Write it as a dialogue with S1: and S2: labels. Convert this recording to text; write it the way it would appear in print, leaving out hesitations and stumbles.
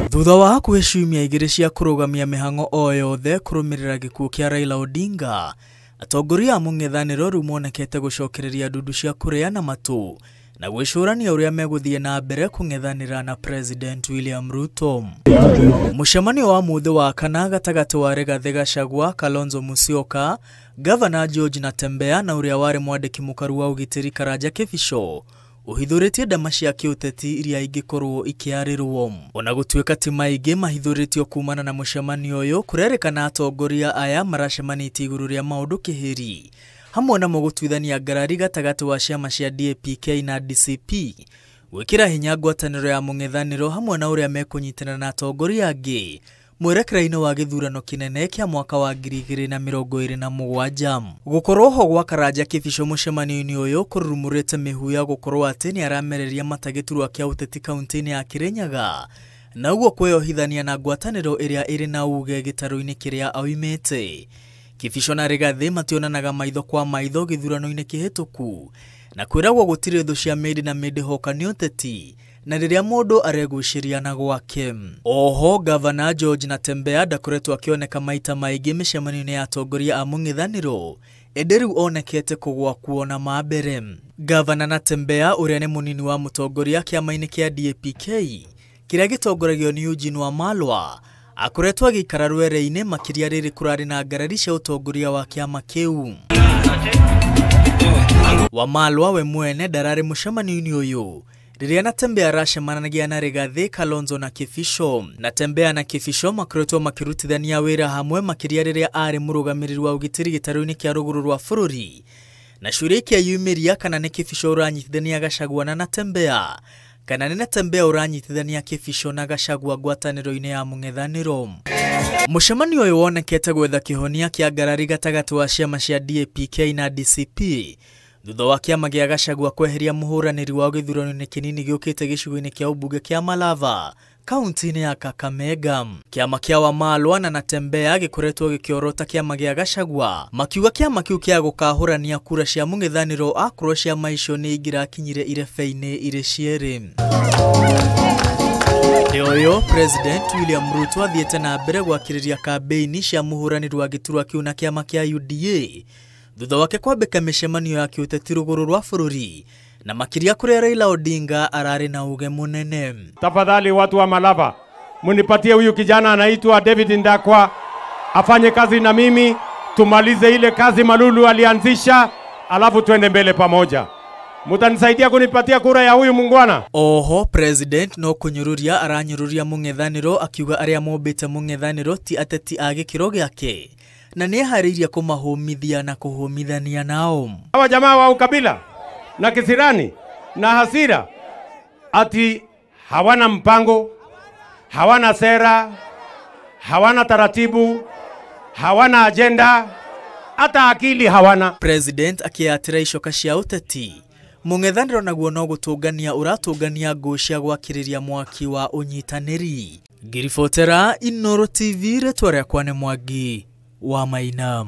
S1: Thutha wa kwĩcumia igĩrĩ cia kũrũgamia mĩhang'o o yothe kũrũmĩrĩra gĩkuũ kĩa Raila Odinga, atongoria a mũng'ethanĩro rĩu monekete gũcokereria ndundu cia kũrĩana matũ na gwĩcũrania ũrĩa megũthiĩ na mbere kũng'ethanĩra na President William Ruto. Mũcemanio wa mũthĩ wa kana gatagatĩ wa Rigathi Gachagua, Kalonzo Musyoka, Gavana George Natembeya na ũrĩa warĩ mwandĩki mũkaru wa ũgitĩri Karanja Kĩbico ũhithũrĩtie ndama cia kĩũteti iria ingĩkorwo ikĩarĩrwo. Ona gũtuĩka ti maingĩ mahithũrĩtio kumana na mũcemanio ũyũ, kũrerĩkana atongoria aya maracemanĩtie igũrũ rĩa maũndũ kĩhĩri, hamwe na gũtuithania ngarari gatagatĩ wa ciama cia DAP-K na DCP, gwĩkĩra hinya ngwatanĩro ya mũng'ethanĩro hamwe na ũrĩa mekũnyitana na atongoria angĩ mwerekera-inĩ wa gĩthurano kĩnene kĩa mwaka wa 2027. Gũkorwo ho gwa Karanja Kĩbico mũcemanio-inĩ ũyũ kũrurumũrĩte mĩhu ya gũkorwo atĩ nĩ aramereria matagĩturwa kĩa ũteti kaunti-inĩ ya Kirinyaga, na ũguo kwĩyohithania na ngwatanĩro ĩrĩa ĩrĩ na uge gĩtarũ-inĩ kĩrĩa oimĩte. Kĩbico na Rigathi mationanaga maitho kwa maitho gĩthurano-inĩ kĩhĩtũku, na kwĩragwo gũtirĩ thũ cia mĩndĩ na mĩndĩ hoka nĩ ũteti, na rĩrĩa mũndũ aregwĩciria na gwake. Oho, Gavana George Natembeya ndakoretwo akĩoneka maita maingĩ mĩcemanio-inĩ ya atongoria a mũng'ethanĩro, ĩndĩ rĩu onekete kũgwa kuona mambere. Gavana Natembeya, ũrĩa nĩ mũnini wa mũtongoria kĩama-inĩ kĩa DAP-K kĩrĩa gĩtongoragio nĩ Eugene Wamalwa, akoretwo agĩikara rwere-inĩ makĩria rĩrĩ kũrarĩ na ngarari cia ũtongoria wa kĩama kĩu. Wamalwa we mwene ndararĩ mũcemanio-inĩ ũyũ rĩrĩa Natembeya aracemanagia na Rigathi, Kalonzo na Kĩbico. Natembeya na Kĩbico makoretwo makĩrutithania wĩra hamwe makĩria rĩrĩa arĩ mũrũgamĩrĩri wa ũgitĩri gĩtarũ-inĩ kĩa rũgũrũ rwa bũrũri, na ciũria ikĩyumĩria kana nĩ Kĩbico ũranyitithania Gachagua na Natembeya, kana nĩ Natembeya ũranyitithania Kĩbico na Gachagua ngwatanĩro-inĩ ya mũng'ethanĩro. Mũcemanio ũyũ wonekete gwetha kĩhonia kĩa ngarari gatagatĩ wa ciama cia DAP-K na DCP, thutha wa kĩama gĩa Gachagua kweheria mũhũranĩri wa gĩthurano-inĩ kĩnini gĩũkĩte gĩcigo-inĩ kĩa ũmbunge kĩa Malava, kaunti-inĩ ya Kakamega. Kĩama kĩa Wamalwa na Natembeya gĩkoretwo gĩkĩorota kĩama gĩa Gachagua, makiuga kĩama kĩu kĩa gũkahũrania kura cia mũng'ethanĩro akorwo ciama icio nĩ ingĩrakinyire irebe-inĩ irĩ cierĩ. Ũyũ President William Ruto athiĩte na mbere gwakĩrĩria kambeini cia mũhũranĩri wa gĩturwa kĩu na kĩama kĩa UDA, thutha wake kwambĩka mĩcemanio ya kĩũteti rũgũrũ rwa bũrũri, na makĩria kũrĩa Raila Odinga ararĩ na uge mũnene.
S2: Tafadhali watu wa Malava, munipatie huyu kijana anaitwa David Ndakwa afanye kazi na mimi, tumalize ile kazi Malulu alianzisha, alafu tuende mbele pamoja. Mutanisaidia kunipatia kura ya huyu mungwana?
S1: Oho, President no kunyururia aranyururia mũng'ethanĩro, akiuga arĩa mombĩte mũng'ethanĩro ti ateti a gĩkĩro gĩake, na nĩ eharĩirie kũmahũmithia na kũhũmithania nao.
S2: Hawa jamaa wa ukabila na kisirani na hasira ati hawana mpango, hawana sera, hawana taratibu, hawana agenda, hata akili hawana. President akĩatĩra icoka cia ũteti, mũng'ethanĩro naguo no gũtũngania ũratũngania ngũ cia gwakĩrĩria mwaki wa ũnyitanĩri. Ngiribotera Inooro TV, rĩtwa rĩakwa nĩ Mwangi wa Maina.